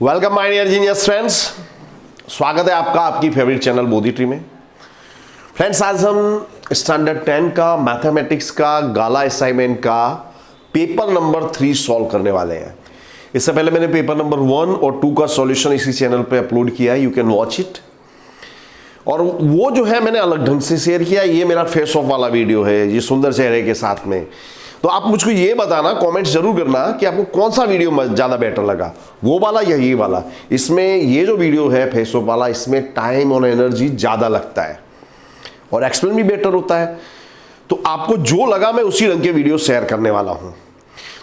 Welcome my dear genius friends, स्वागत है आपका आपकी फेवरेट चैनल बोधी ट्री में। फ्रेंड्स, आज हम स्टैंडर्ड 10 का मैथमेटिक्स का गाला असाइनमेंट का पेपर नंबर 3 सॉल्व करने वाले हैं। इससे पहले मैंने पेपर नंबर 1 और 2 का सॉल्यूशन इसी चैनल पे अपलोड किया है, यू कैन वॉच इट। और वो जो है मैंने अलग ढंग से शेयर किया। ये मेरा फेस ऑफ वाला वीडियो है, ये सुंदर चेहरे के साथ में। तो आप मुझको ये बताना, कमेंट जरूर करना कि आपको कौन सा वीडियो ज़्यादा बेटर लगा, वो वाला या ये वाला। इसमें ये जो वीडियो है फेस ऑफ वाला, इसमें टाइम और एनर्जी ज़्यादा लगता है और एक्सप्लेन भी बेटर होता है। तो आपको जो लगा मैं उसी रंग के वीडियो शेयर करने वाला हूँ।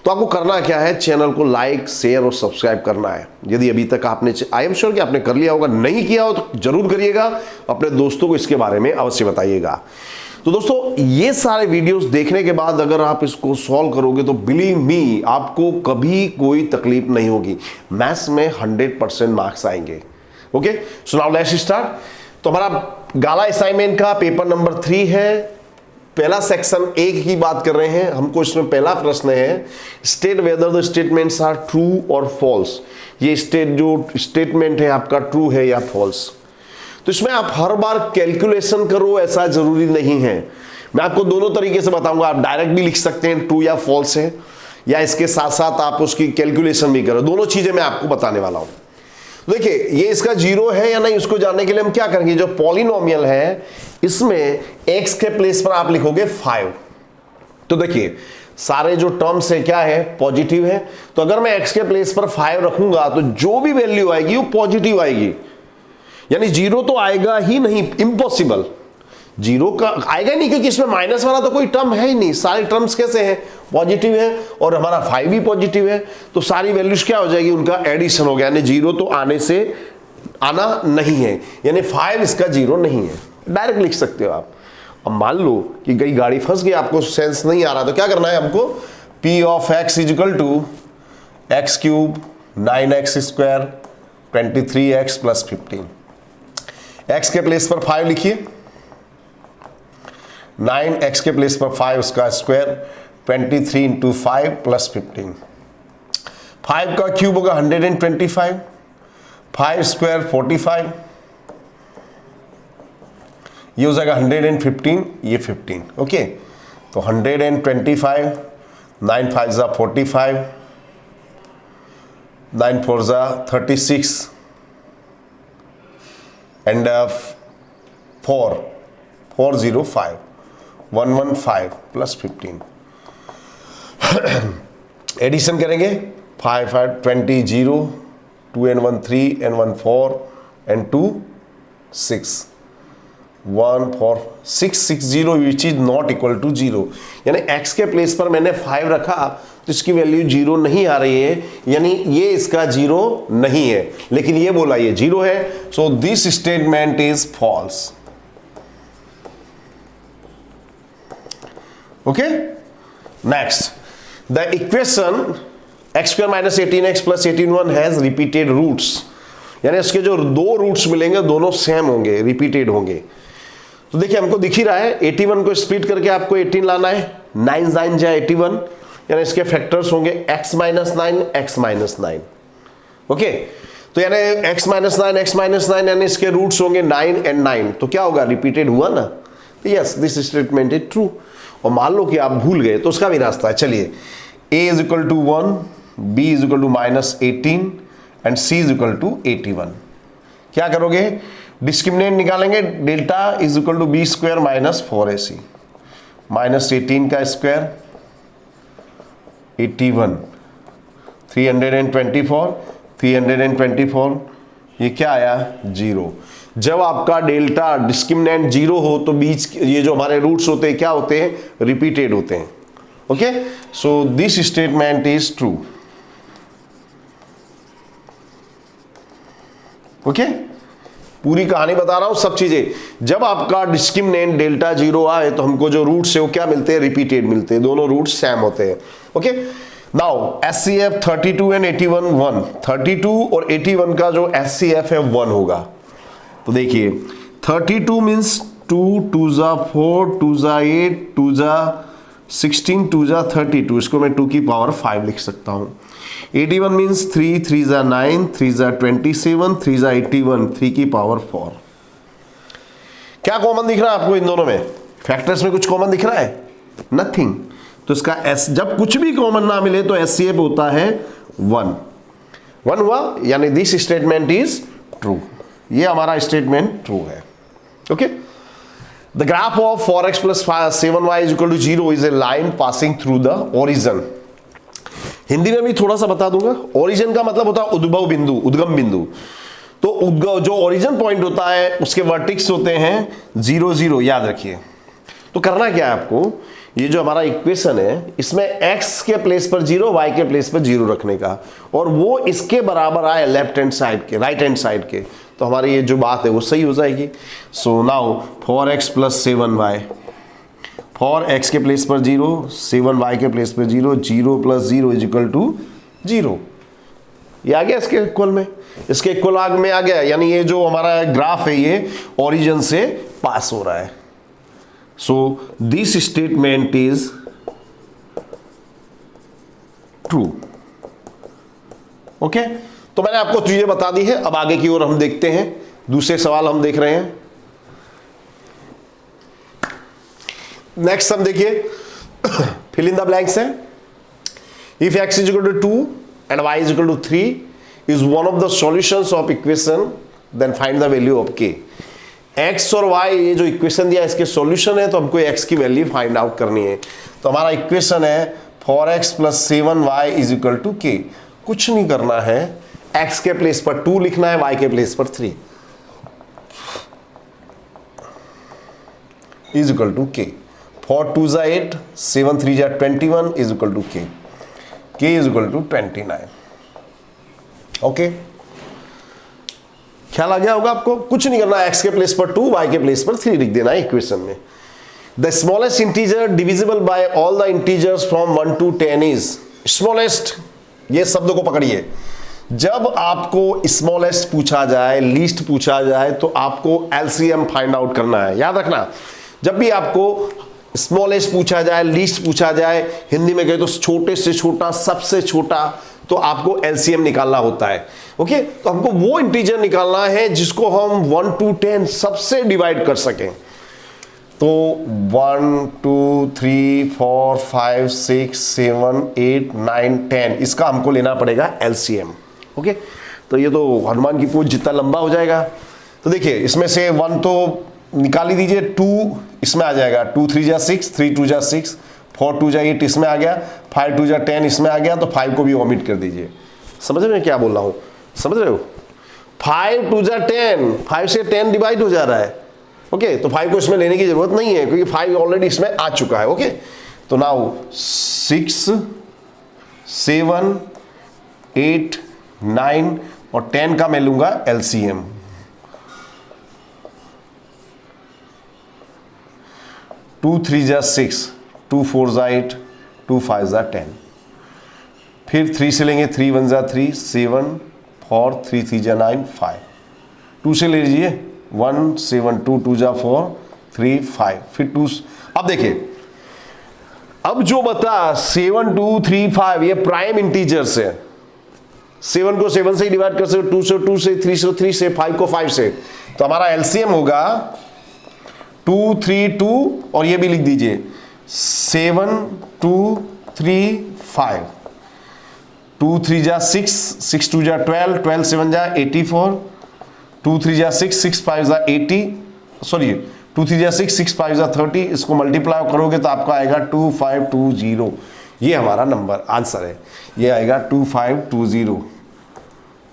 तो आपको करना क्या है, चैनल को लाइक, शेयर और सब्सक्राइब करना है। यदि अभी तक आपने, आई एम श्योर कि आपने कर लिया होगा, नहीं किया हो तो जरूर करिएगा। अपने दोस्तों को इसके बारे में अवश्य बताइएगा। तो दोस्तों, ये सारे वीडियोस देखने के बाद अगर आप इसको सॉल्व करोगे तो बिलीव मी, आपको कभी कोई तकलीफ नहीं होगी। मैथ्स में 100% मार्क्स आएंगे। Okay, so now let's start. तो हमारा गाला असाइनमेंट का पेपर नंबर 3 है। पहला सेक्शन 1 की बात कर रहे हैं। हमको इसमें पहला प्रश्न है, state whether the statements are true और फॉल्स। ये जो स्टेटमेंट है आपका ट्रू है या फॉल्स। तो इसमें आप हर बार कैलकुलेशन करो ऐसा जरूरी नहीं है। मैं आपको दोनों तरीके से बताऊंगा। आप डायरेक्ट भी लिख सकते हैं ट्रू या फॉल्स है, या इसके साथ साथ आप उसकी कैलकुलेशन भी करो। दोनों चीजें मैं आपको बताने वाला हूं। देखिए, ये इसका 0 है या नहीं, उसको जानने के लिए हम क्या करेंगे, जो पॉलिनोमियल है इसमें x के प्लेस पर आप लिखोगे 5। तो देखिए, सारे जो टर्म्स है क्या है, पॉजिटिव है। तो अगर मैं x के प्लेस पर 5 रखूंगा तो जो भी वैल्यू आएगी वो पॉजिटिव आएगी, यानी 0 तो आएगा ही नहीं, इम्पॉसिबल। 0 का आएगा नहीं, क्योंकि इसमें माइनस वाला तो कोई टर्म है ही नहीं। सारे टर्म्स कैसे हैं, पॉजिटिव है, और हमारा 5 भी पॉजिटिव है। तो सारी वैल्यूज क्या हो जाएगी, उनका एडिशन हो गया, यानी 0 तो आना नहीं है, यानी 5 इसका 0 नहीं है। डायरेक्ट लिख सकते हो आप। अब मान लो कि कई गाड़ी फंस गई, आपको सेंस नहीं आ रहा, तो क्या करना है हमको, p of x is equal to x cube 9x square 23x plus 15। x के प्लेस पर 5 लिखिए, 9x के प्लेस पर 5 उसका स्क्वायर 23 इंटू 5 प्लस 15। 5 का क्यूब होगा 125, 5 स्क्वायर 45, ये हो जाएगा 115, ये 15। ओके, तो 125, 9 5 जा 45, 9 4 जा 36 एंड 405 115 प्लस 15। एडिशन करेंगे, 5 5 20 0, 2 and 1 3 and 1 4 and 2 6 1 4 6 6 0 which is not equal to 0। यानी x के प्लेस पर मैंने 5 रखा तो इसकी वैल्यू 0 नहीं आ रही है, यानी ये इसका 0 नहीं है। लेकिन ये बोला ये 0 है, so this statement is false. Okay, next, the equation x square minus 18x plus 18y has repeated roots. यानी इसके जो दो रूट्स मिलेंगे दोनों सेम होंगे, रिपीटेड होंगे। तो देखिए, हमको दिख ही रहा है, 81 को स्प्लिट करके आपको 18 लाना है, 9 9 जा 81, यानी इसके फैक्टर्स होंगे x minus 9 x minus 9। Okay, तो यानी x माइनस 9 x माइनस 9, यानी इसके रूट्स होंगे 9 एंड 9। तो क्या होगा, रिपीटेड हुआ ना। तो yes, this statement is true. और मान लो कि आप भूल गए तो उसका भी रास्ता है। चलिए, a is equal to 1, b is equal to minus 18 and c is equal to 81। क्या करोगे, डिस्क्रिमिनेंट निकालेंगे, delta is equal to b square minus 4ac, minus 18 का स्क्वायर 81, 324, ये क्या आया, 0। जब आपका डेल्टा डिस्क्रिमिनेंट 0 हो तो बीच ये जो हमारे रूट्स होते हैं क्या होते हैं, रिपीटेड होते हैं। Okay, so this statement is true. Okay, पूरी कहानी बता रहा हूं, सब चीजें। जब आपका डिस्क्रिमिनेंट डेल्टा 0 आए तो हमको जो रूट्स है वो क्या मिलते हैं, रिपीटेड मिलते हैं, दोनों रूट्स सेम होते हैं। ओके, नाउ एचसीएफ 32 एंड 81 1, 32 और 81 का जो एचसीएफ है 1 होगा। तो देखिए, 32 मीन्स 2 2 जा 4 2 जा 8 2 जा 16 2 जा 32, इसको मैं 2 की पावर 5 लिख सकता हूं। 81 मीन्स 3 3 जा 9, 3 जा 27, 3 जा 81, 3 की पावर 4। क्या कॉमन दिख रहा है आपको इन दोनों में? फैक्टर्स में कुछ कॉमन दिख रहा है? नथिंग। तो इसका एस, जब कुछ भी कॉमन ना मिले तो एचसीएफ होता है 1। 1 हुआ, यानी दिस स्टेटमेंट इज ट्रू। ये हमारा स्टेटमेंट ट्रू है। Okay, the graph of 4x plus 7y is equal to 0 is a line passing through the origin. Hindi में भी थोड़ा सा बता दूंगा। ओरिजिन का मतलब होता है उद्भव बिंदु, उद्गम बिंदु। तो उद्गम जो ओरिजिन पॉइंट होता है उसके वर्टिक्स होते हैं 0 0, याद रखिए। तो करना क्या है आपको, ये जो हमारा इक्वेशन है इसमें x के प्लेस पर 0, y के प्लेस पर 0 रखने का, और वो इसके बराबर आए लेफ्ट हैंड साइड के, राइट हैंड साइड के, तो हमारी ये जो बात है वो सही हो जाएगी। So now 4x plus 7y, 4x के प्लेस पर 0, 7y के प्लेस पर 0, 0 प्लस 0 इज इक्वल टू 0। ये आ गया इसके इक्वल में, इसके इक्वल में आ गया, यानी ये जो हमारा ग्राफ है ये ओरिजिन से पास हो रहा है। So this statement is true. Okay, तो मैंने आपको चीजें बता दी है। अब आगे की ओर हम देखते हैं, दूसरे सवाल हम देख रहे हैं। नेक्स्ट हम देखिए, फिल इन द ब्लैंक्स है। If x is equal to 2 and y is equal to 3 is one of the solutions of equation, then find the value of k। x और y, ये जो इक्वेशन दिया इसके solution है, तो हमको x की वैल्यू फाइंड आउट करनी है। तो हमारा इक्वेशन है 4x plus 7y is equal to k। कुछ नहीं करना है, x के प्लेस पर 2 लिखना है, y के प्लेस पर 3 इज इक्वल टू k। 4 2 जा 8, 7 3 जा 21 is equal to k। k is equal to 29। Okay, ख्याल आ गया होगा आपको। कुछ नहीं करना, x के प्लेस पर 2, y के प्लेस पर 3 लिख देना है इक्वेशन में। The smallest integer divisible by all the integers from 1 to 10 is smallest. ये शब्द को पकड़िए, जब आपको स्मॉलेस्ट पूछा जाए, लीस्ट पूछा जाए, तो आपको एलसीएम फाइंड आउट करना है। याद रखना, जब भी आपको स्मॉलेस्ट पूछा जाए, लीस्ट पूछा जाए, हिंदी में कहे तो छोटे से छोटा, सबसे छोटा, तो आपको एलसीएम निकालना होता है। ओके, तो हमको वो इंटीजर निकालना है जिसको हम 1 to 10 सबसे डिवाइड कर सकें। तो 1 2 3 4 5 6 7 8 9 10, इसका हमको लेना पड़ेगा एलसीएम। ओके, तो ये तो हनुमान की पूंछ जितना लंबा हो जाएगा। तो देखिए, इसमें से 1 तो निकाल ही दीजिए, 2 इसमें आ जाएगा, 2 3 जा 6, 3 2 जा 6, 4 2 जा 8 इसमें आ गया, 5 2 जा 10 इसमें आ गया, तो 5 को भी ओमिट कर दीजिए। समझ रहे हैं क्या बोल रहा हूं? समझ रहे हो? 5 2 जा 10, 5 से 10 डिवाइड हो जा रहा है। ओके, तो 5 को इसमें लेने की जरूरत नहीं है क्योंकि 5 ऑलरेडी इसमें आ चुका है। ओके, तो नाउ 6 7 8 9 और 10 का मैं लूंगा एलसीएम। 2 3 जा 6, 2 4 जा 8, 2 5 जा 10, फिर 3 से लेंगे, 3 1 जा 3, 7 4, 3 3 जा 9, 5, 2 से ले लीजिए, 1 7 2 2 जा 4, 3 5, फिर 2। अब देखिए, अब जो बता 7 2 3 5 ये प्राइम इंटीजर्स है। 7 को 7 से ही डिवाइड कर सकते, 2 से 2 से, 3 से 3 से, 5 को 5 से, तो हमारा एलसीएम होगा 2 3 2, और ये भी लिख दीजिए 7 2 3 5, 2 3 जा 6, 6 2 जा 12, 12 7 जा 84, 2 3 जा 6, 6 5 जा 80, सॉरी 2 3 जा 6, 6 5 जा 30, इसको मल्टीप्लाई करोगे तो आपका आएगा 2520। ये हमारा नंबर आंसर है, ये आएगा 2520।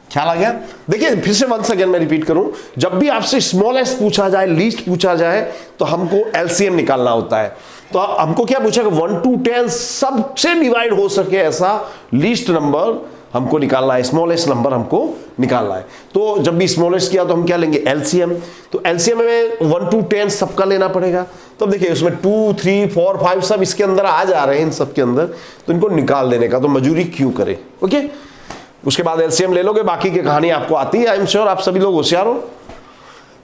ख्याल आ गया? देखिए फिर से वंस अगेन मैं रिपीट करूं, जब भी आपसे स्मॉलेस्ट पूछा जाए, लीस्ट पूछा जाए, तो हमको एलसीएम निकालना होता है। तो हमको क्या पूछेगा, 1 to 10 सबसे डिवाइड हो सके ऐसा लीस्ट नंबर हमको निकालना है, स्मॉलेस्ट नंबर हमको निकालना है। तो जब भी स्मॉलेस्ट किया तो हम क्या लेंगे, एलसीएम। तो एलसीएम में 1 to 10 सबका लेना पड़ेगा। तो अब देखिए उसमें 2 3 4 5 सब इसके अंदर आ जा रहे हैं, इन सब के अंदर, तो इनको निकाल देने का तो मजूरी क्यों करे। ओके, उसके बाद एलसीएम ले लोगे, बाकी की कहानी आपको आती है, आई एम श्योर आप सभी लोग होशियार हो।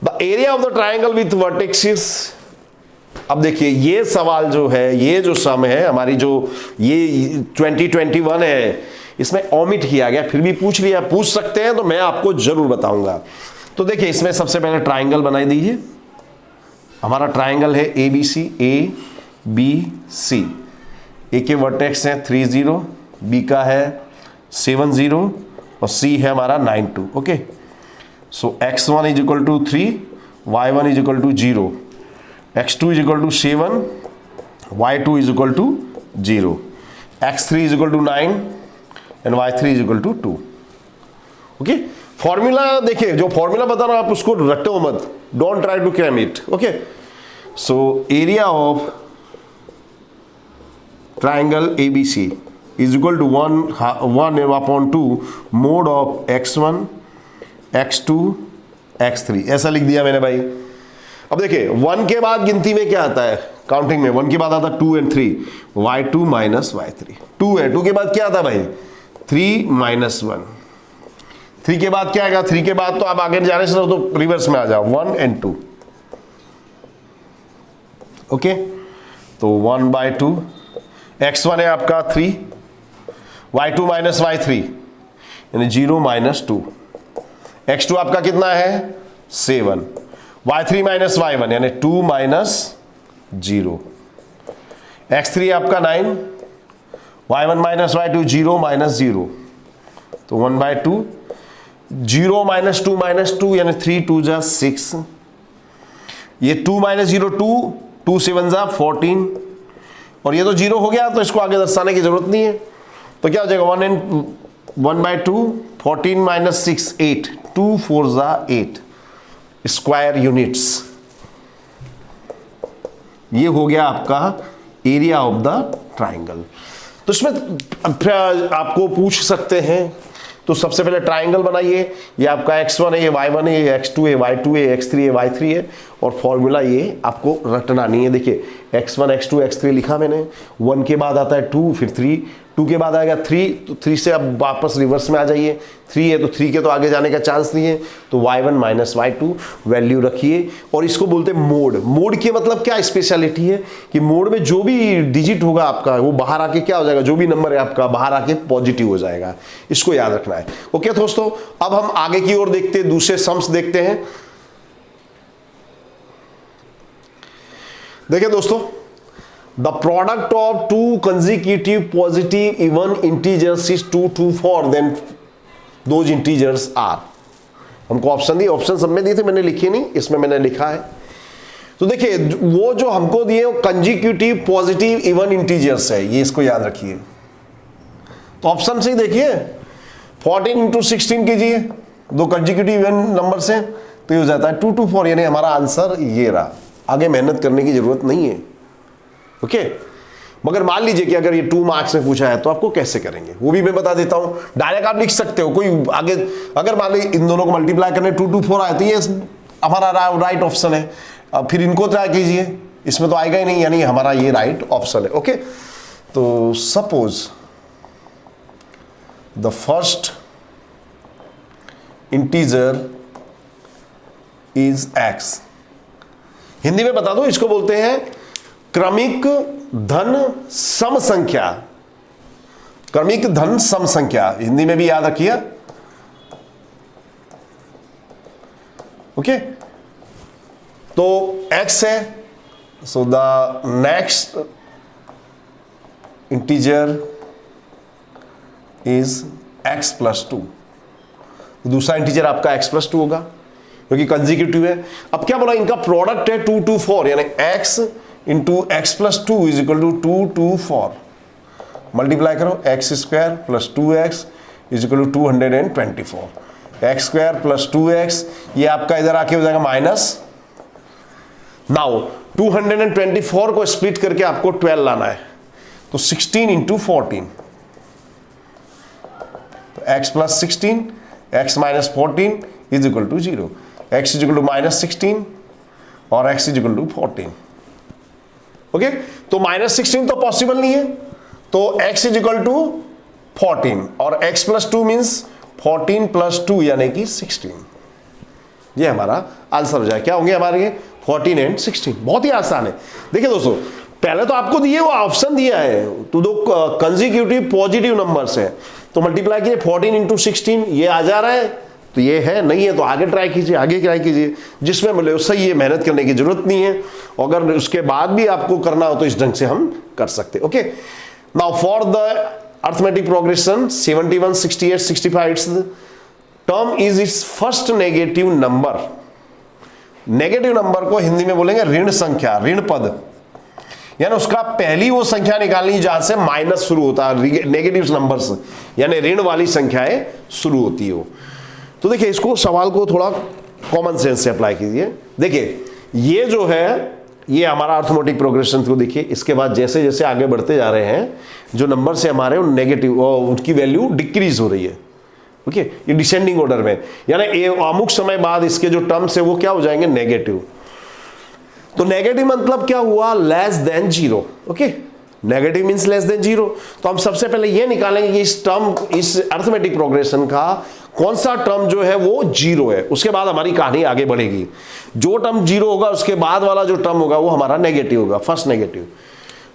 The area of the triangle with vertexes. अब देखिए ये सवाल जो है, ये जो सम है हमारी, जो ये 2021 है, इसमें ओमिट किया गया, फिर भी पूछ सकते हैं तो मैं आपको जरूर बताऊंगा। तो देखिए इसमें सबसे पहले ट्राइंगल बनाई दीजिए। हमारा ट्राइंगल है ABC, ABC। ए के वर्टेक्स है 3 0, बी का है 7 0 और सी है हमारा 9 2। Okay, so x1 is equal to 3, y1 is equal to 0, x2 is equal to 7, y2 is equal to 0, x3 is equal to 9 and y3 is equal to 2। Okay, formula देखिए, जो formula बता रहा हूं आप उसको रटो मत, don't try to cram it. Okay, so area of triangle ABC is equal to 1 upon 2 mode of x1 x2 x3, ऐसा लिख दिया मैंने भाई। अब देखिए 1 के बाद गिनती में क्या आता है, काउंटिंग में 1 के बाद आता है 2 and 3, y2 minus y3, 2 है, 2 के बाद क्या आता है भाई 3 minus 1, 3 के बाद क्या आएगा, 3 के बाद तो आप आगे जाने से तो रिवर्स में आ जाओ 1 and 2। ओके, तो 1 by 2, x1 है आपका 3, y2 माइनस y3 यानी 0 माइनस 2, x2 आपका कितना है 7, y3 माइनस y1 यानी 2 माइनस 0, x3 आपका 9, y1 माइनस y2 0 माइनस 0, तो 1 by 2, 0 माइनस 2 यानी 3 2 जा 6, ये 2 माइनस 0 2, 2 7 जा 14, और ये तो 0 हो गया तो इसको आगे दर्शाने की जरूरत नहीं है, तो क्या हो जाएगा 1 by 2, 14 माइनस 6 8, 2 4 जा 8 स्क्वायर यूनिट्स। ये हो गया आपका एरिया ऑफ द ट्राइंगल। तो इसमें आपको पूछ सकते हैं, तो सबसे पहले ट्राइंगल बनाइए, ये आपका x1 है, ये y1 है, ये x2 है, y2 है, x3 है, y3 है, और फॉर्मूला ये आपको रटना नहीं है। देखिए x1 x2 x3 लिखा मैंने, 1 के बाद आता है 2, फिर 3, 2 के बाद आएगा 3, तो 3 से अब वापस रिवर्स में आ जाइए, 3 है तो 3 के तो आगे जाने का चांस नहीं है, तो y1 माइनस y2 वैल्यू रखिए। और इसको बोलते हैं मोड। मोड की मतलब क्या स्पेशलिटी है कि मोड में जो भी डिजिट होगा आपका वो बाहर आके क्या हो जाएगा, जो भी नंबर है आपका बाहर आके पॉजिटिव हो जाएगा, इसको याद रखना है। ओके दोस्तों, अब हम आगे की ओर देखते हैं, दूसरे सम्स देखते हैं। देखिए दोस्तों, the product of two consecutive positive even integers is 2 2 4, then those integers are. हमको ऑप्शन दिए, ऑप्शन सब में दिए थे, मैंने लिखे नहीं, इसमें मैंने लिखा है। तो देखिए वो जो हमको दिए वो कंसेक्यूटिव पॉजिटिव इवन इंटीजर्स है, ये इसको याद रखिए। तो ऑप्शन से ही देखिए 14 इंटू 16 कीजिए, दो कंसेक्यूटिव इवन नंबर से, तो ये हो जाता है 2 2 4, यानी हमारा आंसर ये रहा। आगे मेहनत करने की जरूरत नहीं है। ओके, मगर मान लीजिए कि अगर ये 2 मार्क्स में पूछा है तो आपको कैसे करेंगे वो भी मैं बता देता हूं। डायरेक्ट आप लिख सकते हो, कोई आगे अगर मान लीजिए इन दोनों को मल्टीप्लाई करने 2 2 4 आए तो ये हमारा राइट ऑप्शन है। अब फिर इनको ट्राई कीजिए, इसमें तो आएगा ही नहीं, यानी हमारा ये राइट ऑप्शन है। ओके, तो suppose the first integer is x। Hindi में बता दो, इसको बोलते हैं क्रमिक धन सम संख्या। क्रमिक धन सम संख्या हिंदी में भी याद रखिए। ओके, तो x है, so the next integer is x plus 2। दूसरा इंटीजर आपका x प्लस 2 होगा क्योंकि कंसेक्यूटिव है। अब क्या बोला, इनका प्रोडक्ट है 2 2 4, यानी x into x plus 2 is equal to 2 2 4। Multiply करो, x square plus 2x is equal to 224, x square plus 2x, ये आपका इधर आके हो जाएगा माइनस। नाउ 224 को स्प्लिट करके आपको 12 लाना है, तो 16 इंटू 14, तो x plus 16 x minus 14 is equal to 0, x is equal to minus 16 और x is equal to 14। Okay, तो माइनस 16 तो पॉसिबल नहीं है, तो x इज इक्वल टू 14 और x प्लस 2 मीन्स 14 प्लस 2 यानी कि 16। ये हमारा आंसर हो जाए। क्या होंगे हमारे 14 एंड 16। बहुत ही आसान है। देखिए दोस्तों, पहले तो आपको दिए वो ऑप्शन दिया है, तो दो कंसेक्यूटिव पॉजिटिव नंबर्स है, तो मल्टीप्लाई कीजिए 14 इंटू 16, ये आ जा रहा है तो ये है, नहीं है तो आगे ट्राई कीजिए, आगे ट्राई कीजिए, जिसमें मिले उससे ये मेहनत करने की जरूरत नहीं है। अगर उसके बाद भी आपको करना हो तो इस ढंग से हम कर सकते हैं। Okay, now for the arithmetic progression 71, 68, 65 term is it's first negative number. Negative number को हिंदी में बोलेंगे ऋण संख्या, ऋण पद, यानी उसका पहली वो संख्या निकालनी जहां से माइनस शुरू होता है, नेगेटिव नंबर्स यानी ऋण वाली संख्याएं शुरू होती हो। तो देखिए इसको सवाल को थोड़ा कॉमन सेंस से अप्लाई कीजिए। देखिए ये जो है ये हमारा अर्थमेटिक प्रोग्रेशन को देखिए, इसके बाद जैसे जैसे आगे बढ़ते जा रहे हैं जो नंबर से हमारे नेगेटिव उनकी वैल्यू डिक्रीज हो रही है। ओके, ये डिसेंडिंग ऑर्डर में, यानी अमुक समय बाद इसके जो टर्म्स है वो क्या हो जाएंगे, नेगेटिव। तो नेगेटिव मतलब क्या हुआ, less than zero. Okay, negative means less than zero. तो हम सबसे पहले ये निकालेंगे कि इस टर्म, इस अर्थमेटिक प्रोग्रेशन का कौन सा टर्म जो है वो जीरो है, उसके बाद हमारी कहानी आगे बढ़ेगी। जो टर्म जीरो होगा उसके बाद वाला जो टर्म होगा वो हमारा नेगेटिव होगा, first negative.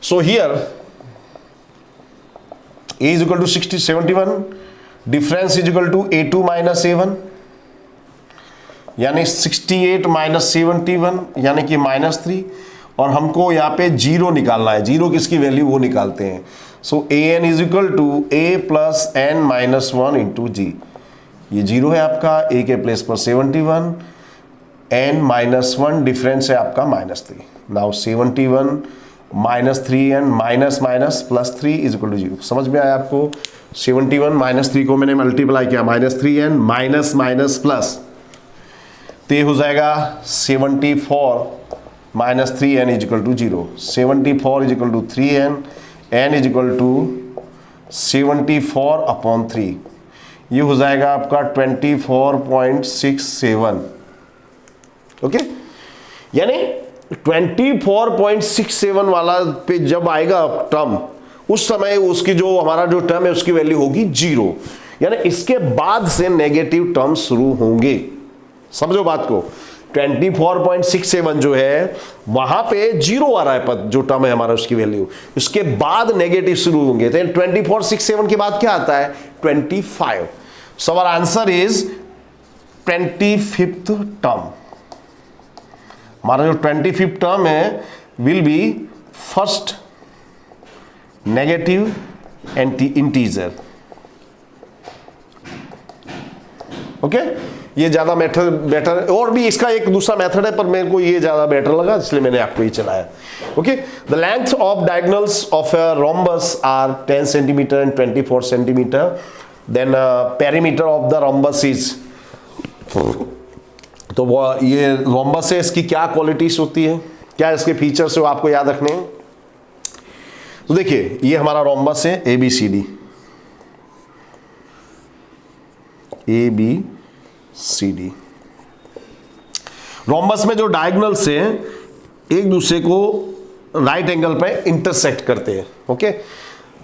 So here a is equal to 71, difference is equal to a2 minus a1, यानी 68 माइनस 71 यानी कि -3, और हमको यहाँ पे जीरो निकालना है, जीरो किसकी वैल्यू वो निकालते हैं। So an is equal to a plus n minus 1 into जी, ये जीरो है आपका, a के प्लेस पर 71, n माइनस 1 डिफरेंस है आपका -3। Now 71 -3n minus minus plus 3 is equal to zero. समझ में आया आपको? 71 -3 को मैंने मल्टीप्लाई किया, -3n माइनस माइनस प्लस, तो ये हो जाएगा 74 minus 3n is equal to zero. 74 is equal to 3n, n is equal to 74 upon 3, ये हो जाएगा आपका 24.67। ओके, यानी 24.67 वाला पे जब आएगा टर्म, उस समय उसकी जो हमारा जो टर्म है उसकी वैल्यू होगी जीरो, यानी इसके बाद से नेगेटिव टर्म शुरू होंगे। समझो बात को, 24.67 जो है वहां पे जीरो आ रहा है पद, जो टर्म है हमारा उसकी वैल्यू, उसके बाद नेगेटिव शुरू होंगे। तो 2467 के बाद क्या आता है, 25। So our answer is 25th term. हमारा जो 25th टर्म है will be first negative integer. Okay, ये ज्यादा बेटर, और भी इसका एक दूसरा मेथड है पर मेरे को ये ज्यादा बेटर लगा इसलिए मैंने आपको ये चलाया। Okay, the length of diagonals of a rhombus are 10 centimetre and 24 centimetre, then perimeter of the rhombus is, तो वो ये रोम्बस है, इसकी क्या क्वालिटीज होती है, क्या इसके फीचर्स है वो आपको याद रखने हैं। तो देखिए ये हमारा रोम्बस है ABCD, ABCD। रोम्बस में जो डायगोनल्स हैं एक दूसरे को राइट एंगल पे इंटरसेक्ट करते हैं। Okay,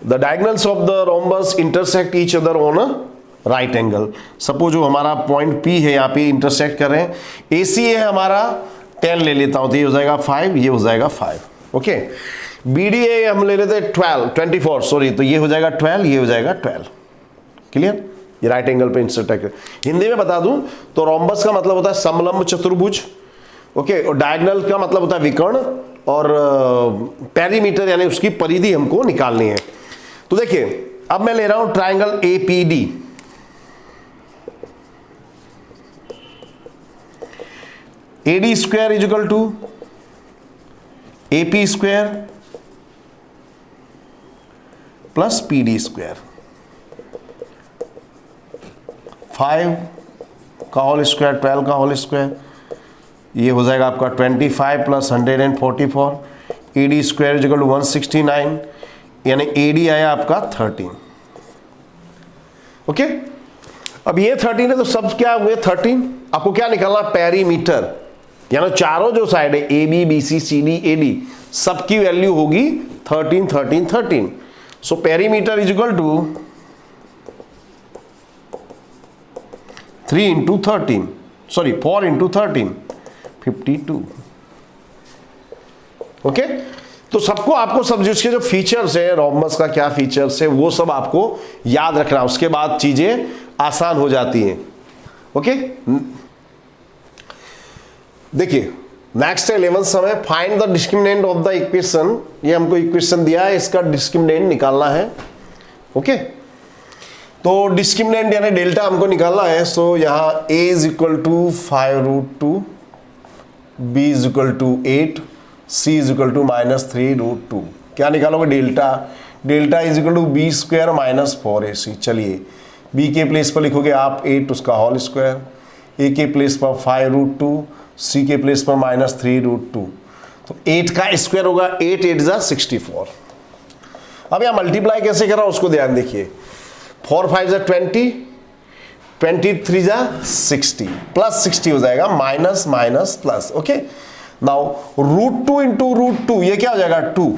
the diagonals of the rhombus intersect each other on a right angle. Suppose जो हमारा पॉइंट P है यहाँ पे इंटरसेक्ट कर रहे हैं, AC है हमारा 10 ले लेता हूं तो ये हो जाएगा 5, ये हो जाएगा 5। ओके, BD है हम ले लेते हैं 24 सॉरी, तो ये हो जाएगा 12, ये हो जाएगा 12। क्लियर, ये राइट एंगल पे इंटरसेक्ट। हिंदी में बता दूं तो रोम्बस का मतलब होता है समलंब चतुर्भुज। ओके, और डायगोनल का मतलब होता है विकर्ण, और पेरीमीटर यानी उसकी परिधि हमको निकालनी है। तो देखिए अब मैं ले रहा हूं triangle APD। AD square is equal to AP square plus PD square, 5 का होल स्क्वायर, 12 का होल स्क्वायर, ये हो जाएगा आपका 25 plus 144। AD square is equal to 169, यानी AD आया आपका 13। ओके, अब ये 13 है तो सब क्या हुए 13। आपको क्या निकालना, पेरीमीटर, यानी चारों जो साइड है AB BC CD AD सबकी वैल्यू होगी 13 13 13। So perimeter is equal to 3 into 13, sorry 4 into 13, 52। Okay, तो सबको आपको सब उसके जो फीचर्स है, रोमबस का क्या फीचर्स है, वो सब आपको याद रखना, उसके बाद चीजें आसान हो जाती हैं। ओके, देखिए नेक्स्ट है 11th समय, find the discriminant of the equation. ये हमको इक्वेशन दिया है, इसका डिस्क्रिमिनेंट निकालना है। ओके, तो डिस्क्रिमिनेंट यानी डेल्टा हमको निकालना है। सो यहां a is equal to 5√2, b is equal to 8, c is equal to -3√2। क्या निकालोगे? Delta. Delta is equal to b square minus 4ac। चलिए b के प्लेस पर लिखोगे आप 8 उसका होल स्क्वायर, a के प्लेस पर 5√2, c के प्लेस पर -3√2। तो 8 का स्क्वायर होगा 8 8 जा 64। अब यहां मल्टीप्लाई कैसे करा उसको ध्यान देखिए। 4 5 जा 20, 23 जा 60, प्लस 60 हो जाएगा, minus minus plus. Okay, now √2 into √2 ये क्या हो जाएगा? 2।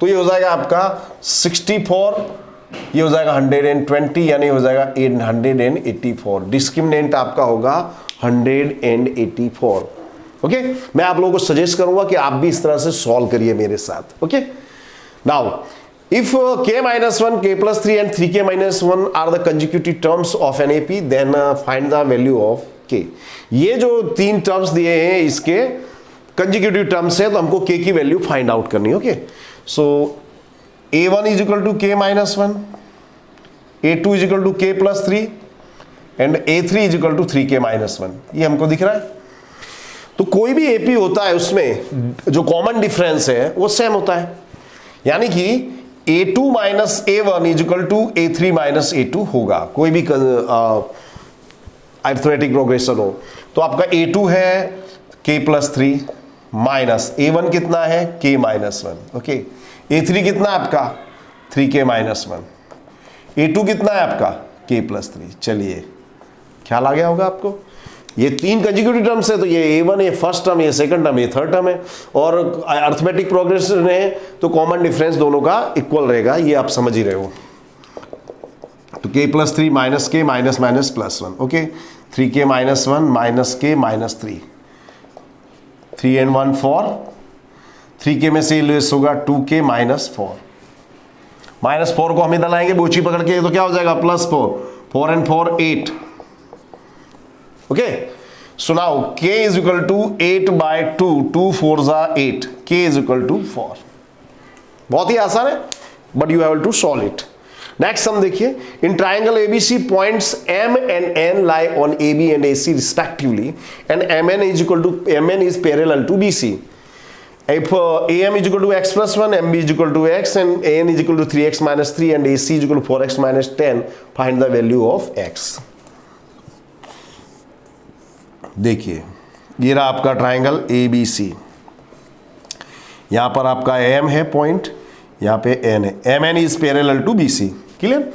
तो ये हो जाएगा आपका 64, ये हो जाएगा 120, यानी हो जाएगा 184। डिस्क्रिमिनेंट आपका होगा 184। ओके, मैं आप लोगों को सजेस्ट करूंगा कि आप भी इस तरह से सॉल्व करिए मेरे साथ। Okay, now if k-1, k+3 and 3k-1 are the consecutive terms of an AP, then find the value of k। ये जो तीन टर्म्स दिए हैं इसके कंजिक्यूटिव टर्म्स है, तो हमको k की वैल्यू फाइंड आउट करनी है। Okay, so a1 is equal to k-1, a2 is equal to k+3 and a3 is equal to 3k-1। ये हमको दिख रहा है। तो कोई भी AP होता है उसमें जो कॉमन डिफरेंस है वो सेम होता है, यानी कि a2 minus a1 is equal to a3 minus a2 होगा। कोई भी अरिथमेटिक प्रोग्रेशन हो तो आपका a2 है k+3 माइनस a1 कितना है k-1। ओके, a3 कितना है आपका 3k-1, a2 कितना है आपका k+3। चलिए ख्याल आ गया होगा आपको। ये तीन कंजिक्यूटिव टर्म्स है, तो ये a1 ये फर्स्ट टर्म, ये सेकंड टर्म, ये थर्ड टर्म है, और अरिथमेटिक प्रोग्रेशन है तो कॉमन डिफरेंस दोनों का इक्वल रहेगा, ये आप समझ ही रहे हो। तो k+3 minus k minus minus plus 1। Okay, 3k-1 minus k minus 3, 3 and 1 4, 3k में से लेस होगा 2k माइनस 4। माइनस 4 को हम इधर लाएंगे बोची पकड़ के, तो क्या हो जाएगा +4, 4 and 4 8। Okay, so now k is equal to 8/2, 2 4 जा 8, k इज इक्वल टू 4। बहुत ही आसान है, but you have to solve it. Next हम देखिए, in triangle ABC points M and N lie on AB and AC respectively, and MN is equal to MN is parallel to BC. If AM is equal to x plus 1, MB is equal to x, and AN is equal to 3x minus 3, and AC is equal to 4x minus 10, find the value of x. देखिए ये रहा आपका triangle ABC, यहां पर आपका M है point, यहां पे N है, MN is parallel to BC। Clear?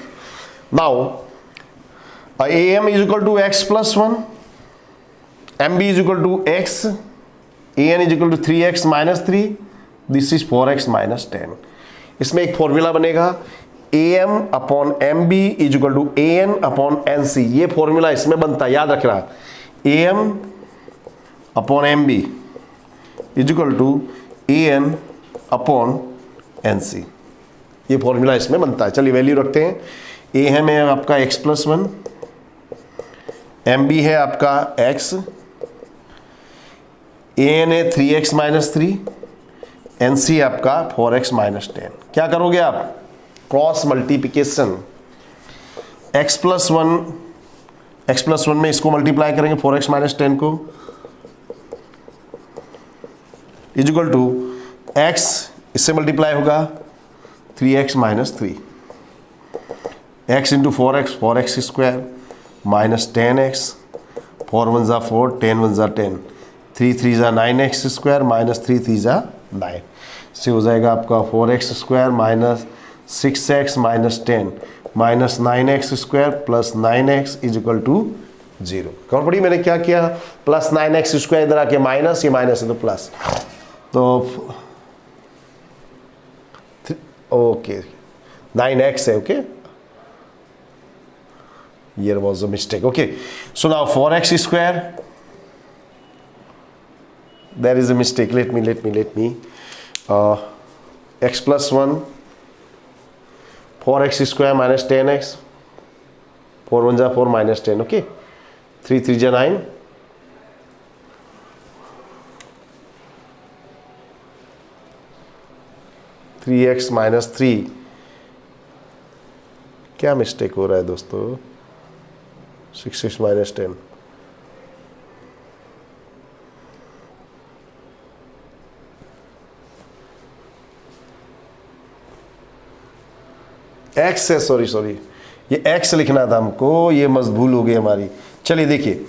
Now AM is equal to x plus 1, MB is equal to x, AN is equal to 3x minus 3, this is 4x minus 10। इसमें एक formula बनेगा AM upon MB is equal to AN upon NC। ये formula इसमें बनता है, याद रखना। AM upon MB is equal to AN upon NC, ये फॉर्मूला इसमें बनता है। चलिए वैल्यू रखते हैं। A है में आपका x प्लस 1, MB है आपका x, AN है 3x माइनस 3, NC आपका 4x माइनस 10। क्या करोगे आप? Cross multiplication. x प्लस 1 में इसको मल्टीप्लाई करेंगे 4x माइनस 10 को, इज इक्वल टू x इससे मल्टीप्लाई होगा 3x minus 3, x into 4x square minus 10x, 4 1 जा 4, 10 1 जा 10, 3 3 जा 9x स्क्वायर माइनस 3 3 जा 9, से हो जाएगा आपका 4x square minus 6x minus 10 minus 9x square plus 9x is equal to 0। खबर पड़ी मैंने क्या किया? प्लस 9x स्क्वायर इधर आके माइनस, ये माइनस है तो प्लस, तो ओके 9x है। Okay, here was a mistake. Okay, so now 4x square there is a mistake, let me x plus 1 4x square minus 10x 4 1 जा 4 minus 10, okay, 3 3 जा 9 3x minus 3, क्या mistake हो रहा है दोस्तों, 6x minus 10, x है, sorry ये x लिखना था हमको, ये मत भूल हो गई हमारी। चलिए देखिए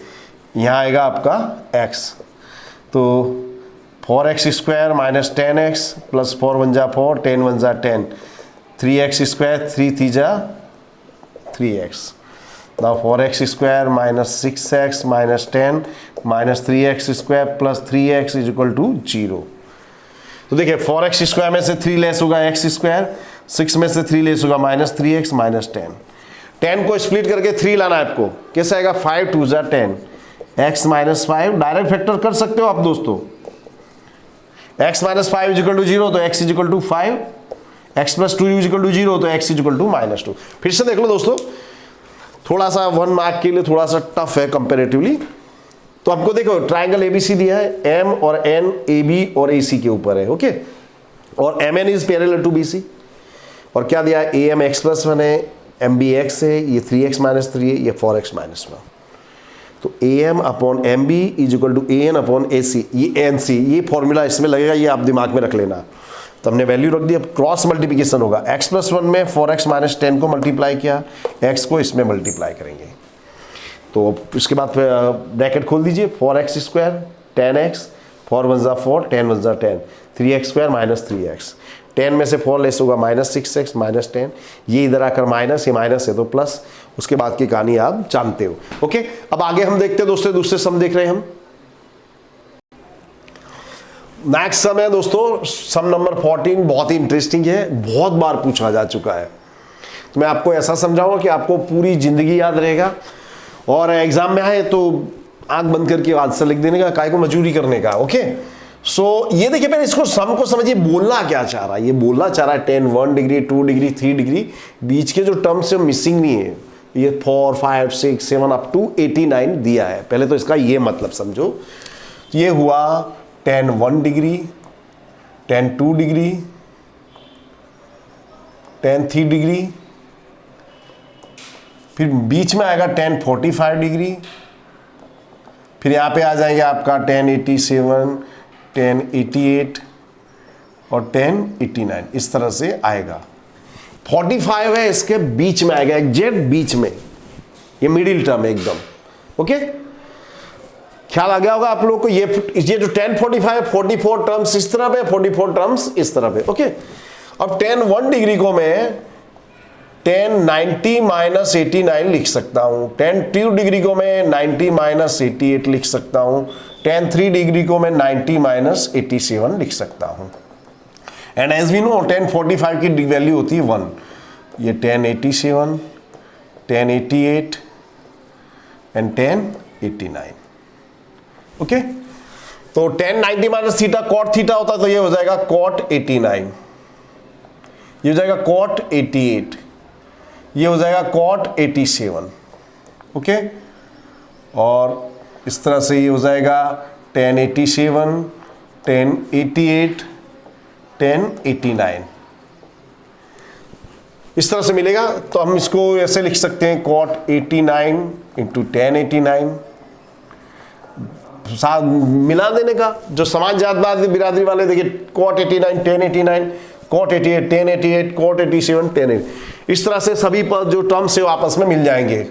यहाँ आएगा आपका x, तो 4x square minus 10x plus 4 1 जा 4 10 1 जा 10 3x स्क्वायर 3 3 जा 3x, now 4x square minus 6x minus 10 minus 3x square plus 3x is equal to 0। तो देखिए 4x स्क्वायर में से 3 लेस होगा x स्क्वायर, 6 में से 3 लेस होगा माइनस 3x माइनस 10 को स्प्लिट करके 3 लाना है आपको, कैसे आएगा 5 2 जा 10 x माइनस 5, डायरेक्ट फैक्टर कर सकते हो आप दोस्तों, x minus 5 is equal to 0 तो x is equal to 5, x plus 2 is equal to 0 तो x is equal to minus 2। फिर से देख लो दोस्तों, थोड़ा सा 1 मार्क के लिए थोड़ा सा टफ है कंपेरेटिवली। तो आपको देखो ट्राइंगल एबीसी दिया है, m और n AB और AC के ऊपर है, ओके, और mn is parallel to BC, और क्या दिया है am x प्लस 1 है, mb x है, ये 3x माइनस 3 है, ये 4x माइनस 1, तो am upon mb is equal to an upon ac, ये nc, ये फॉर्मूला इसमें लगेगा, ये आप दिमाग में रख लेना। तो हमने वैल्यू रख दी, अब क्रॉस मल्टीप्लिकेशन होगा, x प्लस 1 में 4x माइनस 10 को मल्टीप्लाई किया, x को इसमें मल्टीप्लाई करेंगे, तो इसके बाद ब्रैकेट खोल दीजिए, 4x स्क्वायर 10x 4 1 जा 4 10 1 जा 10 3x स्क्वायर माइनस 3x, 10 में से 4 लेस होगा माइनस 6x माइनस 10, ये इधर आकर माइनस, ये माइनस है तो प्लस, उसके बाद की कहानी आप जानते हो, ओके। अब आगे हम देखते हैं दोस्तों, दूसरे सम देख रहे हैं हम। नेक्स्ट सम है दोस्तों सम नंबर 14, बहुत ही इंटरेस्टिंग है, बहुत बार पूछा जा चुका है, तो मैं आपको ऐसा समझाऊंगा कि आपको पूरी जिंदगी याद रहेगा, और एग्जाम में आए तो आंख बंद करके आंसर लिख देने का, काय को मजूरी करने का, ओके। सो ये देखिए पहले इसको सम को समझिए, बोलना क्या चाह रहा है, ये बोलना चाह रहा है 10 1 डिग्री 2 डिग्री 3 डिग्री, बीच के जो टर्म्स है मिसिंग नहीं है, ये 4 5 6 7 अप टू 89 दिया है, पहले तो इसका ये मतलब समझो। ये हुआ 10 1 डिग्री 10 2 डिग्री 10 3 डिग्री, फिर बीच में आएगा 10 45 डिग्री, फिर यहाँ पे आ जाएंगे आपका 10 87 10 88 और 10 89, इस तरह से आएगा। 45 है इसके बीच में आएगा, एग्जैक्ट बीच में, ये मिडिल टर्म है एकदम, ओके, ख्याल आ गया होगा आप लोगों को। ये जो 10 45 44 टर्म्स इस तरफ है, 44 टर्म्स इस तरफ है, ओके। अब 10 1 डिग्री को मैं 10 90 माइनस 89 लिख सकता हूं, 10 2 डिग्री को मैं 90 माइनस 88 लिख सकता हूं, 10 3 डिग्री को मैं 90 माइनस 87 लिख सकता हूं, एंड एज वी नो 10 45 की वैल्यू होती है 1, ये 10 87 10 88 एंड 10 89, ओके। तो 10 90 माइनस थीटा कॉट थीटा होता तो ये हो जाएगा कॉट 89, ये हो जाएगा कॉट 88, ये हो जाएगा कॉट 87, ओके, और इस तरह से ये हो जाएगा 10 87 10 88 10 89, इस तरह से मिलेगा। तो हम इसको ऐसे लिख सकते हैं कॉट 89 इंटू 10 89, साथ मिला देने का, जो समान जात बात बिरादरी वाले देखिए कॉट 89 10 89 कॉट 88 10 88 कॉट 87 10 88, इस तरह से सभी पर जो टर्म्स है वो आपस में मिल जाएंगे,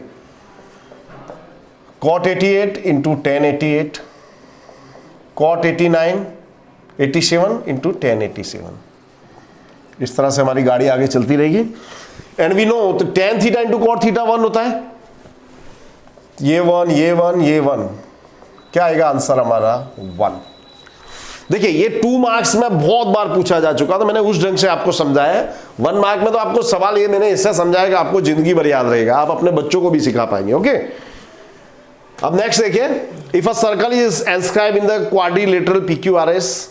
कॉट 88 इंटू 10 88 कॉट 89 87 इंटू 10 87, इस तरह से हमारी गाड़ी आगे चलती रहेगी। एंड वी नो तो tan theta into cot theta 1 होता है, ये 1 ये 1 ये 1, क्या आएगा आंसर हमारा 1। देखिए ये 2 मार्क्स में बहुत बार पूछा जा चुका, तो मैंने उस ढंग से आपको समझाया है। 1 मार्क में तो आपको सवाल ये मैंने इससे समझाया कि आपको जिंदगी भर याद रहेगा, आप अपने बच्चों को भी सिखा पाएंगे, ओके। अब नेक्स्ट देखिए, if a circle is inscribe in the quadrilateral PQRS,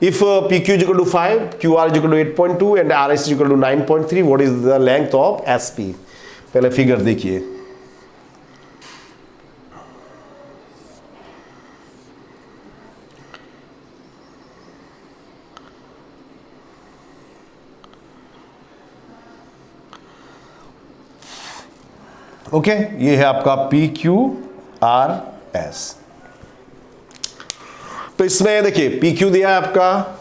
if PQ is equal to 5, QR is equal to 8.2 and RS is equal to 9.3, what is the length of SP? पहले figure देखिए, okay ये है आपका PQRS। तो इसमें देखिए PQ दिया है आपका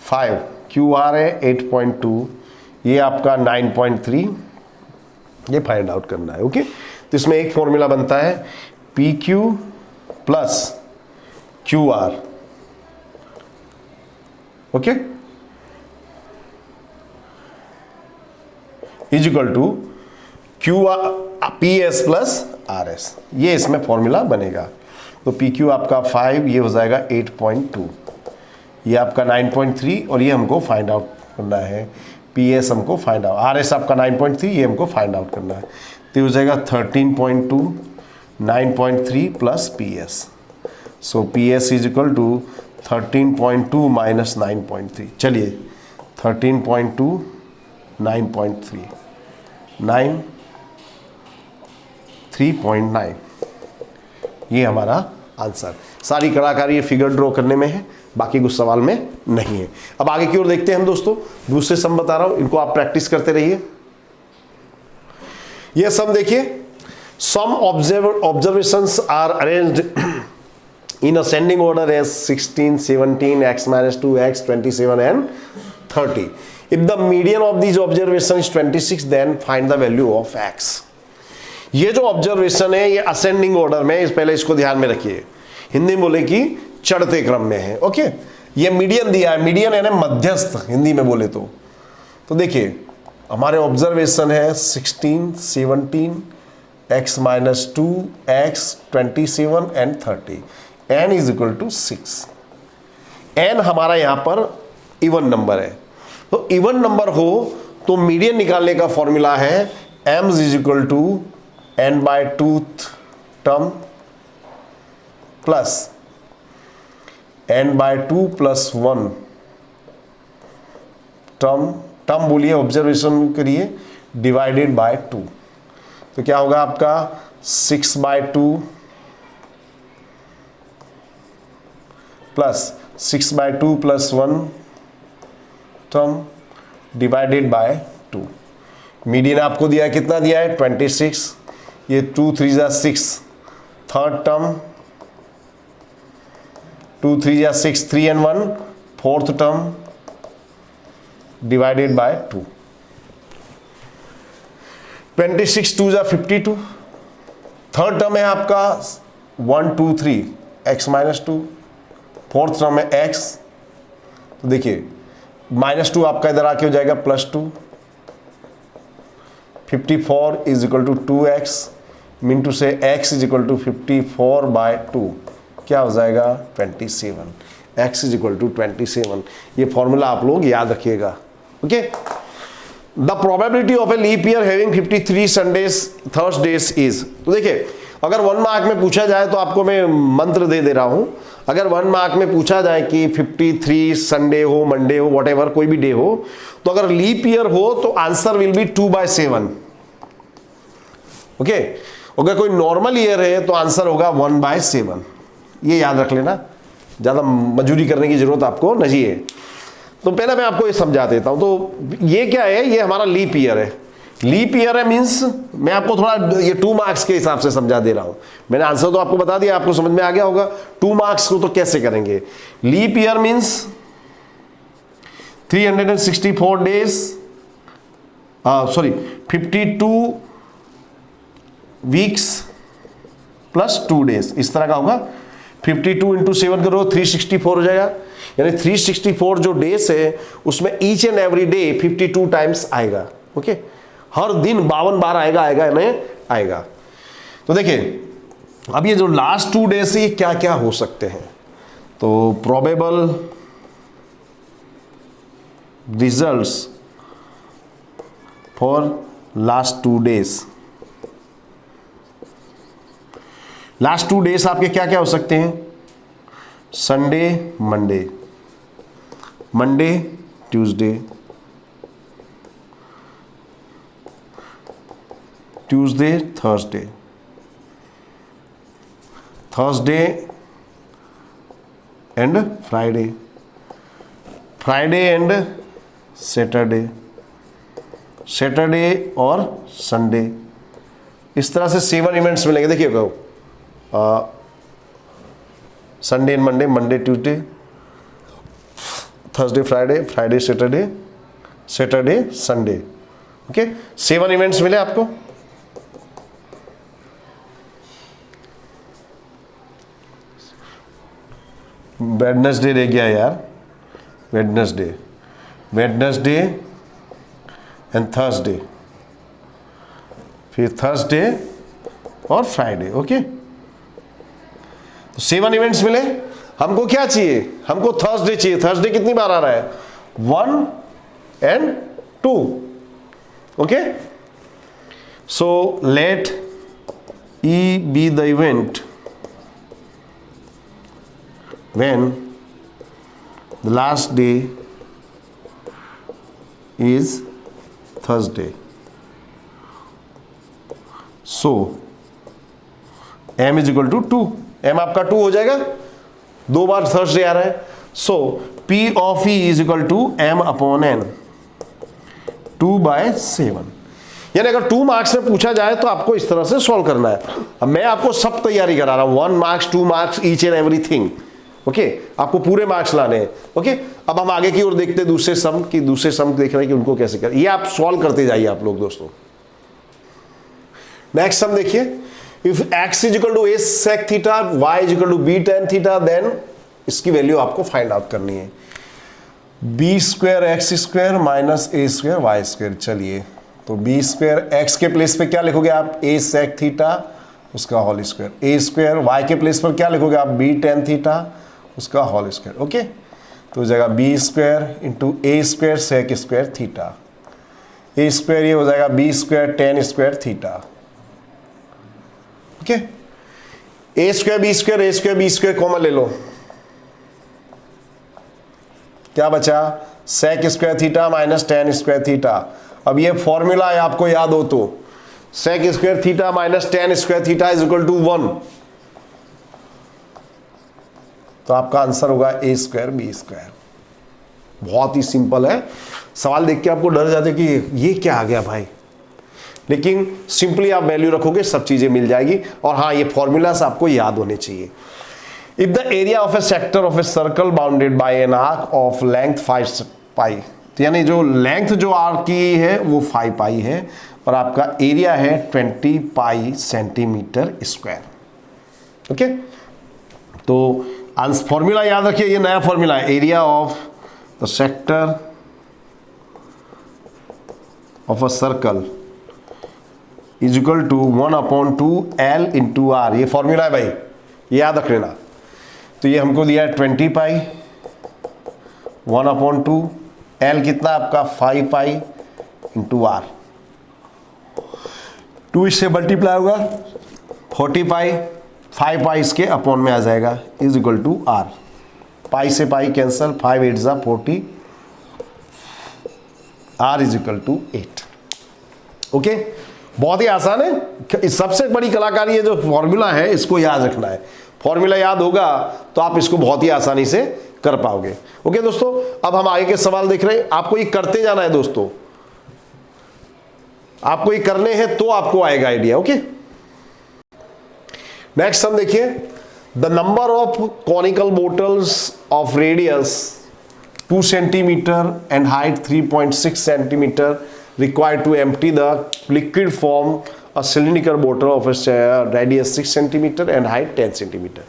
5, QR है 8.2, ये आपका 9.3, ये फाइंड आउट करना है। ओके तो इसमें एक फॉर्मूला बनता है PQ plus QR, okay is equal to PS plus RS, ये इसमें फॉर्मूला बनेगा। तो PQ आपका 5, ये हो जाएगा 8.2, ये आपका 9.3 और ये हमको फाइंड आउट करना है। PS हमको फाइंड आउट, RS आपका 9.3, ये हमको फाइंड आउट करना है। तो ये हो जाएगा 13.2, 9.3 plus PS। So PS is equal to 13.2 minus 9.3। चलिए 13.2 9.3 3.9, ये हमारा आंसर। सारी कलाकारी ये फिगर ड्रॉ करने में है, बाकी कुछ सवाल में नहीं है। अब आगे की ओर देखते हैं हम दोस्तों, दूसरे सम बता रहा हूं, इनको आप प्रैक्टिस करते रहिए। ये सम देखिए, some observations are arranged in ascending order as 16, 17, x minus 2, x, 27 and 30. If the median of these observations is 26, then find the value of x. ये जो ऑब्जर्वेशन है ये असेंडिंग ऑर्डर में, इस पहले इसको ध्यान में रखिए, हिंदी में बोले कि चढ़ते क्रम में है। ओके ये मीडियन दिया है, मीडियन है ना मध्यस्थ हिंदी में बोले तो देखिए हमारे ऑब्जर्वेशन है 16, 17, x minus 2, x, 27 and 30, n is equal to 6। n हमारा यहां पर इवन नंबर है, तो इवन नंबर हो तो मीडियन निकालने का फॉर्मूला है m is equal to n by 2th term plus n by 2 plus 1 term बोलिए ऑब्जर्वेशन करिए, डिवाइडेड बाय 2। तो क्या होगा आपका 6 by 2 plus 6 by 2 plus 1 term divided by 2। Median आपको दिया है, कितना दिया है 26, ये 2 3 जा 6, थर्ड टर्म 2 3 जा 6, 3 and 1 fourth term divided by 2। 26 2 जा 52, थर्ड टर्म है आपका 1 2 3 x माइनस 2, फोर्थ टर्म है x। तो देखिए -2 आपका इधर आके हो जाएगा +2, 54 इज इक्वल टू 2x, मिनटू से x is equal to 54 by 2, क्या हो जाएगा 27, x इज इक्वल टू 27। ये फॉर्मूला आप लोग याद रखिएगा। Okay the probability of a leap year having 53 Sundays Thursdays is. तो देखिए अगर 1 मार्क में पूछा जाए तो आपको मैं मंत्र दे रहा हूं, अगर 1 मार्क में पूछा जाए कि 53 संडे हो, मंडे हो, व्हाटएवर कोई भी डे हो, तो अगर लीप ईयर हो तो आंसर विल बी 2/7। ओके अगर कोई नॉर्मल ईयर है तो आंसर होगा 1/7। ये याद रख लेना, ज्यादा मजूरी करने की जरूरत आपको नहीं है। तो पहले मैं आपको ये समझा देता हूं। तो ये क्या है, ये हमारा लीप ईयर है। लीप ईयर है मींस मैं आपको थोड़ा ये 2 मार्क्स के हिसाब से समझा दे रहा हूं। मैंने आंसर तो आपको बता दिया, आपको समझ में आ गया होगा। 2 मार्क्स को तो कैसे करेंगे। Leap year means 364 days, sorry 52 weeks plus 2 days, इस तरह का होगा। 52 इंटू 7 करो 364 हो जाएगा, यानी 364 जो डेज है उसमें each and every day 52 times आएगा। ओके हर दिन 52 बार आएगा आएगा। तो देखिए अब ये जो लास्ट 2 डेज से क्या क्या हो सकते हैं, तो probable results for last 2 days. Last 2 days आपके क्या क्या हो सकते हैं? Sunday Monday, Monday Tuesday, Tuesday Thursday, Thursday and Friday, Friday and Saturday, Saturday और संडे। इस तरह से 7 इवेंट्स मिलेंगे। देखिए Sunday and Monday, Monday Tuesday, Thursday Friday, Friday Saturday, Saturday Sunday. Okay, 7 events मिले आपको। वेडनेसडे रह गया यार, वेडनेसडे, वेडनेसडे एंड थर्सडे, फिर थर्सडे और फ्राइडे। ओके, तो 7 इवेंट्स मिले। हमको क्या चाहिए? हमको थर्सडे चाहिए। थर्सडे कितनी बार आ रहा है? 1 and 2। Okay, so let E be the event when the last day is Thursday. So m is equal to 2। m आपका 2 हो जाएगा, 2 बार थर्सडे आ रहा है। सो P of E is equal to m upon n, 2/7। यानी अगर 2 मार्क्स में पूछा जाए तो आपको इस तरह से सॉल्व करना है। अब मैं आपको सब तैयारी करा रहा हूं, 1 marks 2 marks each and everything. Okay, आपको पूरे मार्क्स लाने हैं। ओके, अब हम आगे की ओर देखते हैं दूसरे सम की। दूसरे सम देख रहे हैं कि उनको कैसे करें, ये आप सॉल्व करते जाइए आप लोग दोस्तों। नेक्स्ट सम देखिए, if x is equal to a sec theta, y is equal to b tan theta, then इसकी वैल्यू आपको फाइंड आउट करनी है। b square x square minus a square y square. चलिए, तो b स्क्वायर x के place पे क्या लिखोगे आप? a sec थीटा उसका whole square, a square y के प्लेस पर क्या लिखोगे आप? b tan थीटा उसका होल स्क्वायर। ओके, तो हो जाएगा b square into a square sec square theta, a square ये हो जाएगा b square tan square theta. Okay, a square b square, a square b square common ले लो, क्या बचा? Sec square theta minus tan square theta. अब ये formula है, आपको याद हो तो, sec square theta minus tan square theta is equal to 1। तो आपका आंसर होगा ए स्क्वायर बी स्क्वायर। बहुत ही सिंपल है। सवाल देख के आपको डर जाते कि ये क्या आ गया भाई, लेकिन सिंपली आप वैल्यू रखोगे सब चीजें मिल जाएगी। और हाँ, ये फॉर्मूलास आपको याद होने चाहिए। If the area of A sector of a circle bounded by an arc of length 5 पाई, तो यानी जो लेंथ जो आर्क की है वो 5 पाई है और आपका एरिया है 20 पाई सेंटीमीटर स्क्वायर। ओके, तो फॉर्मूला याद रखिए, ये नया फॉर्मूला है। Area of the sector of a circle is equal to 1/2 L into R. ये फॉर्मूला है भाई, ये याद रख लेना। तो ये हमको दिया है 20 पाई, 1/2 L कितना आपका 5 पाई इंटू आर। 2 इससे मल्टीप्लाई होगा 40 पाई, 5 पाई इसके अपॉन में आ जाएगा is equal to R. Pi से पाई कैंसल, 5 8 जा 40, R is equal to 8। Okay, बहुत ही आसान है। सबसे बड़ी कलाकारी है जो फॉर्मूला है, इसको याद रखना है। फॉर्मूला याद होगा तो आप इसको बहुत ही आसानी से कर पाओगे। ओके दोस्तों, अब हम आगे के सवाल देख रहे हैं। आपको ये करते जाना है दोस्तों, आपको ये करने हैं तो आपको आएगा आइडिया। ओके, नेक्स्ट हम देखिए, the number of conical bottles of radius 2 centimetre and height 3.6 centimetre required to empty the liquid from a cylindrical bottle of a radius 6 centimeter and height 10 centimeter।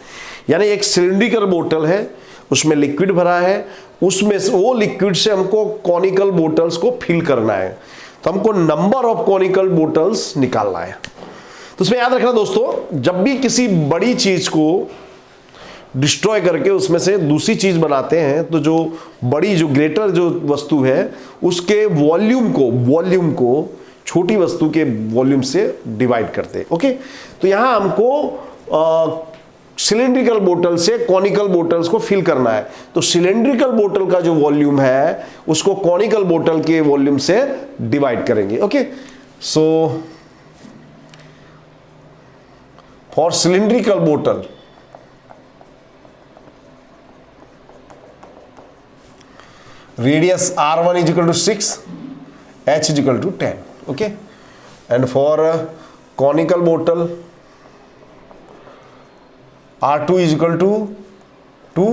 यानी एक सिलिंड्रिकल बोतल है, उसमें liquid भरा है, उसमें से वो लिक्विड से हमको कॉनिकल बोटल्स को फिल करना है। तो हमको नंबर ऑफ कॉनिकल बोटल्स निकालना है। तो उसमें याद रखना दोस्तों, जब भी किसी बड़ी चीज को डिस्ट्रॉय करके उसमें से दूसरी चीज बनाते हैं तो जो बड़ी जो ग्रेटर जो वस्तु है उसके वॉल्यूम को छोटी वस्तु के वॉल्यूम से डिवाइड करते हैं। ओके, तो यहां हमको सिलिंड्रिकल बोतल से कॉनिकल बोतल्स को फिल करना है, तो सिलिंड्रिकल बोतल का जो वॉल्यूम है उसको कॉनिकल बोतल के वॉल्यूम से डिवाइड करेंगे। ओके, सो फॉर सिलिंड्रिकल बोतल radius r1 is equal to 6, h is equal to 10. Okay, and for conical bottle r2 is equal to 2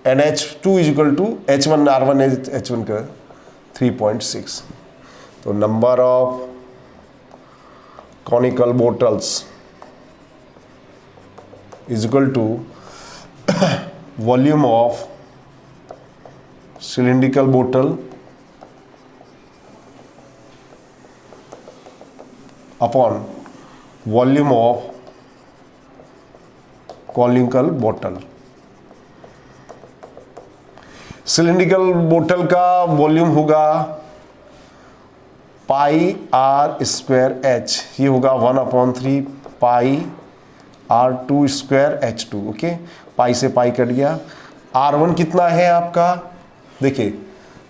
and h2 is equal to h1 r1 is h1 का 3.6. तो number of conical bottles is equal to volume of cylindrical bottle upon volume of conical bottle। Cylindrical बोतल का volume होगा पाई are square H, ये होगा 1/3 पाई r2 square h2। Okay, पाई से pi cut गया। r1 कितना है आपका, देखिए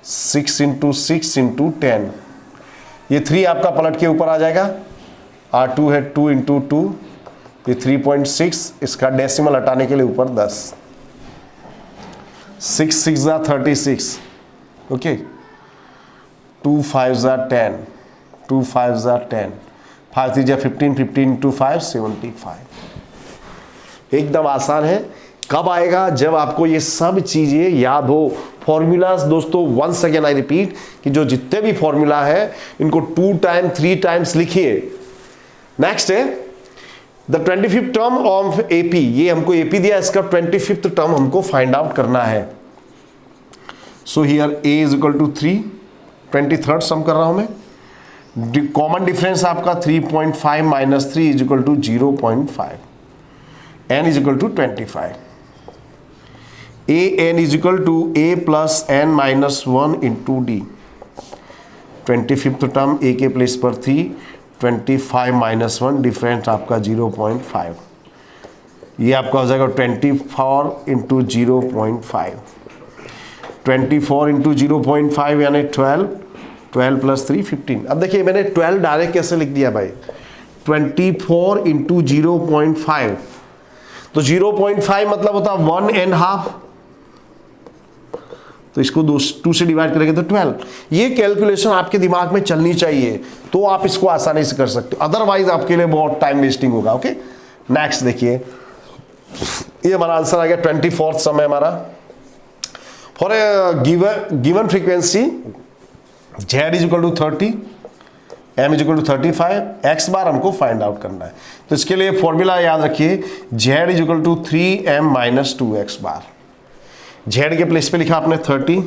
6 × 6 × 10, ये 3 आपका पलट के ऊपर आ जाएगा। r2 है 2 × 2, ये 3.6, इसका डेसिमल हटाने के लिए ऊपर 10, 6 6 36। ओके, 2 5 10, 2 5 10, 5 3 15, 15 × 5 75। एकदम आसान है। कब आएगा, जब आपको ये सब चीजें याद हो। फॉर्मूलाज दोस्तों, वंस अगेन आई रिपीट कि जो जितने भी फॉर्मूला है इनको 2 टाइम 3 टाइम्स लिखिए। नेक्स्ट है the 25th term of AP, ये हमको एपी दिया, इसका 25th टर्म हमको फाइंड आउट करना है। So here A is equal to 3, 23rd sum कर रहा हूं मैं। कॉमन डिफरेंस आपका 3.5 - 3 is equal to 0.5, n is equal to 25, a n is equal to a plus n - 1 into D. 25th term a के place पर 3, 25 - 1 difference आपका 0.5, ये आपका हो जाएगा 24 × 0.5, 24 × 0.5 यानी 12, 12 + 3 15। अब देखिए मैंने 12 डायरेक्ट कैसे लिख दिया भाई, 24 × 0.5, तो 0.5 मतलब होता 1.5, तो इसको 2 से डिवाइड करेंगे तो 12। ये कैलकुलेशन आपके दिमाग में चलनी चाहिए, तो आप इसको आसानी से कर सकते हो, अदरवाइज आपके लिए बहुत टाइम वेस्टिंग होगा। ओके, नेक्स्ट देखिए, ये हमारा आंसर आ गया 24th सम है हमारा। For a given frequency z is equal to 30, m is equal to 35, x bar हमको फाइंड आउट करना है। तो इसके लिए फॉर्मूला याद रखिए, z is equal to 3m - 2x bar. z के प्लेस पे लिखा आपने 30,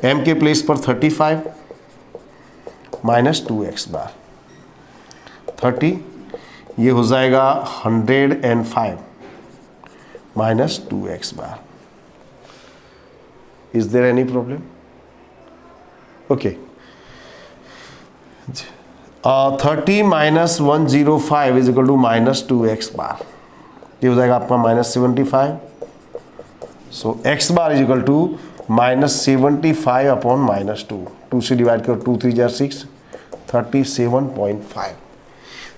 m के प्लेस पर 35 - 2x बार। 30 ये हो जाएगा 105 - 2x bar. Is there any problem? Okay, 30 - 105 is equal to -2x bar, ये हो जाएगा आपका -75। So x bar is equal to -75 upon -2, 2 से डिवाइड करो, 2 3 6, 37.5।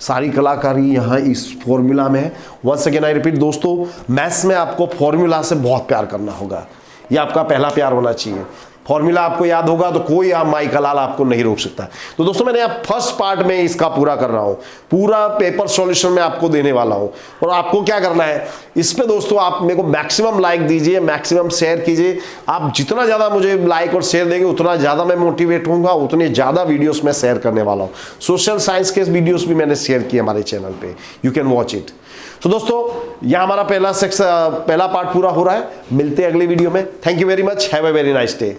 सारी कलाकारी यहाँ इस फॉर्मूला में है। वंस अगेन आई रिपीट दोस्तों, मैथ्स में आपको फॉर्मूला से बहुत प्यार करना होगा, ये आपका पहला प्यार होना चाहिए। फॉर्मूला आपको याद होगा तो कोई आप माई कलाल आपको नहीं रोक सकता। तो दोस्तों मैंने आप फर्स्ट पार्ट में इसका पूरा कर रहा हूं, पूरा पेपर सॉल्यूशन में आपको देने वाला हूं। और आपको क्या करना है इस पे दोस्तों, आप मेरे को मैक्सिमम लाइक दीजिए, मैक्सिमम शेयर कीजिए। आप जितना ज़्यादा मुझे लाइक और शेयर देंगे उतना ज़्यादा मैं मोटिवेट होऊंगा, उतने ज़्यादा वीडियोस में शेयर करने वाला हूँ। सोशल साइंस के वीडियोस भी मैंने शेयर किए हमारे चैनल पे, यू कैन वॉच इट। तो दोस्तों यहाँ हमारा पहला पार्ट पूरा हो रहा है। मिलते हैं अगले वीडियो में। Thank you very much, have a very nice day.